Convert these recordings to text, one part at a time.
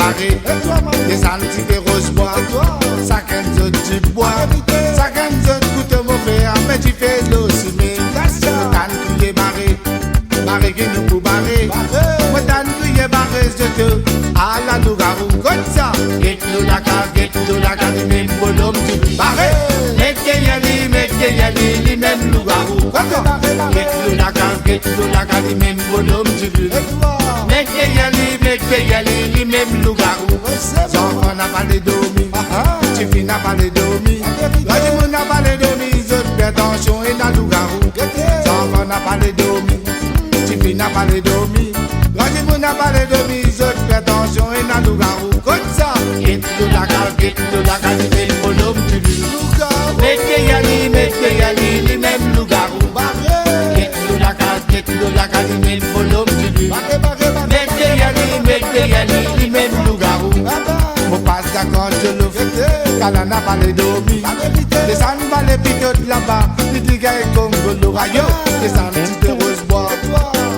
barré. Des antilles de rose bois, ça qu'un autre du bois, ça qu'un autre coûte mauvais, mais tu fais l'ossi, mais t'as une couille barré, barré qui nous pour barrer. Moi t'as une couille barré, je te à la loup-garou, comme ça. Get l'eau la carte, même bonhomme du barré. Mettez yali, les mêmes loup-garou, comme ça. Get l'eau la carte, même bonhomme du mettez yali, les mêmes loup-garou. J'en n'a pas les domis, tu finis n'a pas les domis. Là du monde n'a pas les domis, autres fais attention et n'a loup-garou. J'en n'a pas les domis, tu finis n'a pas les domis. Là du monde n'a pas les domis, autres fais attention et n'a loup-garou. Comme ça, get la carte, les mêmes bonhomme du loup-garou. Mettez yali, les mêmes loup-garou. Get la carte, les mêmes bonhomme du loup-garou. Mettez yali, les mêmes loup-garou. Mon passe d'accord, je le fais. Car on n'a pas les domis. Les sangs les pitotes là-bas. Les dégâts et Congo, rayo. Les sangs de rose bois.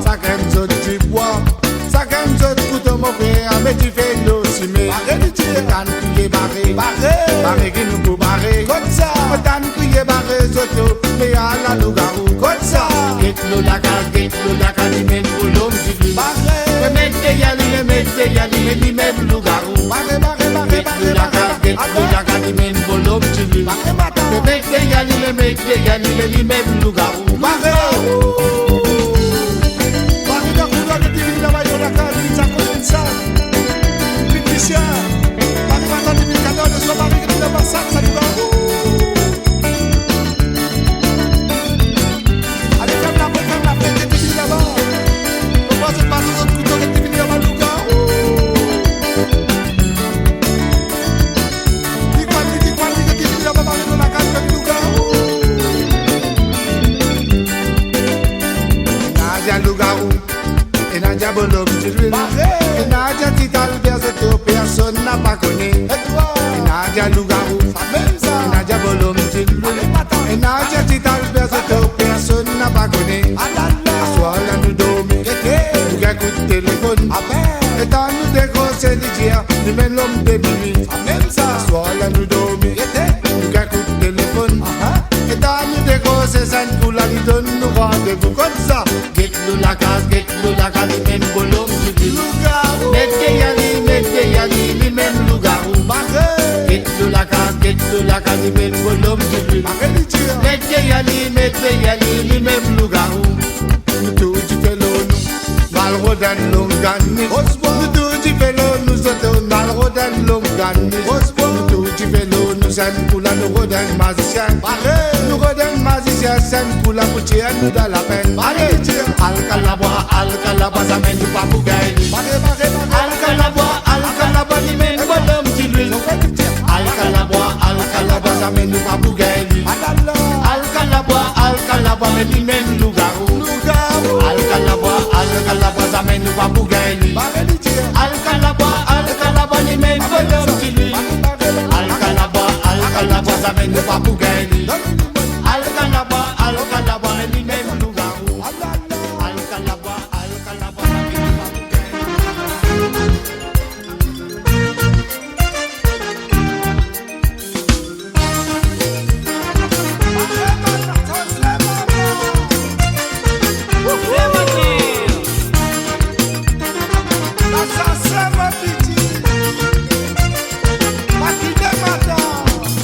Ça crème zone du bois. Ça crème zone tout mon frère. Mais tu fais l'eau si mais. T'as une couille barré. Barré qui nous peut barrer. Comme ça. T'as une couille barré, zoto. Mais à la loup-garou. Comme ça. Get l'eau la carte, les mêmes bonhomme du loup. Mettez yali, les mêmes loup-garou. Get la carte, les mêmes bonhomme du loup. Mettez yali, les mêmes loup-garou. Loup-garou, et Nadia bonhomme du loup. Et Nadia Tital, personne n'a pas connu. Et Nadia loup-garou, et Nadia bonhomme du loup. Et Nadia Tital, personne n'a pas connu. Soit là nous dormir, nous gagnons coup de téléphone. Et dans nous dégrosser les dières, nous mènent l'homme de minuit. Soit là nous dormir, nous gagnons coup de téléphone. Et dans nous dégrosser, ça nous la nous donne nous rendez-vous comme ça. Get la carte, les mêmes bonhomme du loup-garou. Mettez yali, les mêmes loup-garou. Get la carte, les mêmes bonhomme du loup. Mettez yali, les mêmes loup-garou. Nous tout du vélo, nous, mal rodan l'ongani. Nous tout du vélo, nous autres, mal rodan l'ongani. Nous tout du vélo, nous sommes pour la nous rodan magicien. Nous rodan magicien, c'est pour la poutière, nous dans la peine. Alcalaba, ça mène du papougaï. Alcalaba, les mêmes bonhomme du loup. Alcalaba, ça mène du papougaï. Alcalaba, mais les mêmes loup-garou. Alcalaba, ça mène du papougaï. Alcalaba, les mêmes bonhomme du loup. Alcalaba, ça mène du papougaï. Alcalaba, les mêmes loup-garou. Alcalaba,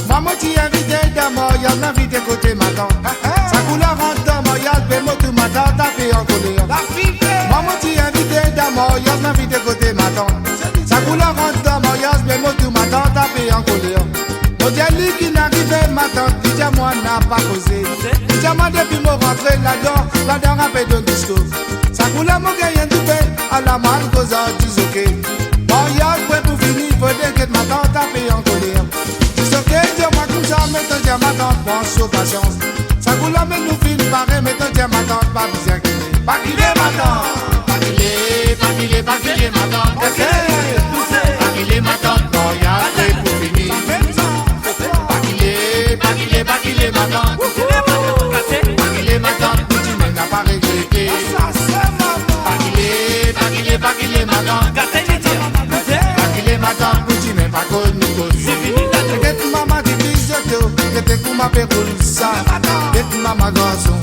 maman t'y invité dans Montréal, invité côté matin. Ça coule rentre dans Montréal, fait moi tout matin, tapé en colère. Maman t'y invité dans Montréal, invité côté matin. Ça coule rentre dans Montréal, fait moi tout matin, tapé en colère. Mon diali qui n'arrivait matin, dit à moi n'a pas causé. Dit à moi depuis mon rentrée là-dedans rappel de disco. Ça coule mon gagnant du pain, à la malle causant du zoké. Montréal, ouais pour finir, faut que ma tante tapé en colère. Dis-moi comme ça, maintenant tiens ma tante, pense sur patience. Ça coule mais nous films pareil, maintenant tiens ma tante, pas bien qu'il est. Pas qu'il est ma tante. Pas qu'il est ma tante. Pas qu'il est ma tante, non y'a fait pour finir. Pas qu'il est ma tante. Pas qu'il est ma tante, tu m'en as pas regretté. Pas qu'il est ma tante. Pas qu'il est ma madame, petit mais pas connu cause. Get maman di bizoto, get kuma pe kulsa. Get mama garçon,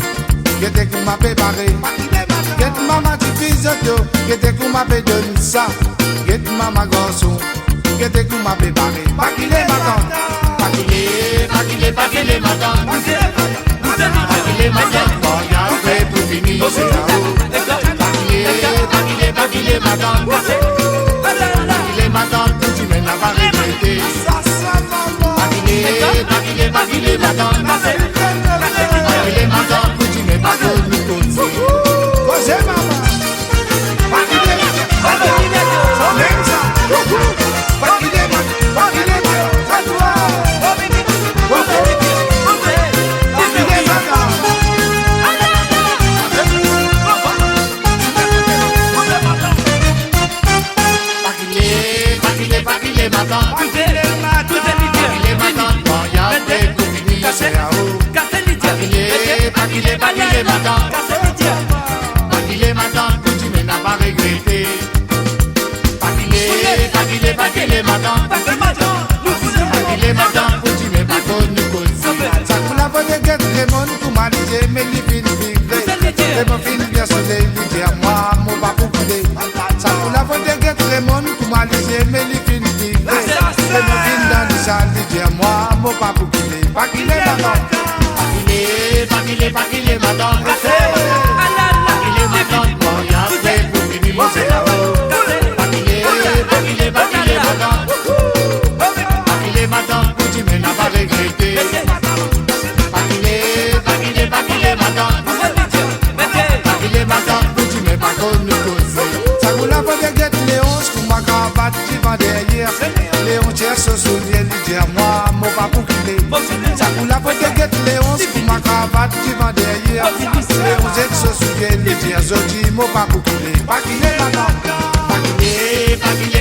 get kuma pe barré. Get mama di bizoto, get kuma pe donsa. Get mama garçon, get kuma pe barré. Pakile madame, pakile madame. Pakile madame, boya fait pour finir c'est là-haut. Pakile madame, pakile madame, tu m'en as pas regretté. Pakile madame, pakile madame, tu m'en as pas regretté. Cause maman, pakile madame, même ça. Pakile madame, ça doit. Pakile madame, pakile madame, tu m'en as pas regretté. Pakile madame, pakile madame, tu m'en as pas connu cause. Ça coule la bonne guette, les monde pour m'aliser, mais les filles vivrent. Les mon filles bien soleil, ils disent à moi, mon papa coulé. Ça coule la bonne guette, les monde pour m'aliser, mais les filles vivrent. Les mon filles dans le salle, ils disent à moi, mon papa coulé. Pakile madame. Pakile madame, pakile madame, boya fait pour finir c'est là-haut. Pakile madame, pakile madame, tu m'en as pas regretté. Pakile madame, pakile madame, tu m'en as pas connu cause. Ça vous la voix de guette Léon, pour ma cravate qui va derrière. Léon tient ce soulier, il dit à moi, mon papa coulé. Ça vous la voix de guette Léon, pour ma cravate qui va derrière. Léon tient ce soulier, il dit à Zodi, mon papa coulé. Pakile madame,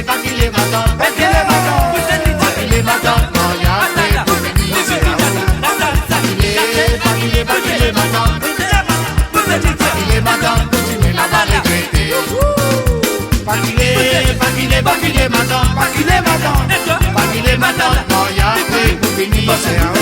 pakile madame, pakile madame, boya fait pour finir c'est là-haut. Pakile madame, pakile madame, tu m'en as pas regretté. Pakile madame, boya fait pour finir c'est là-haut.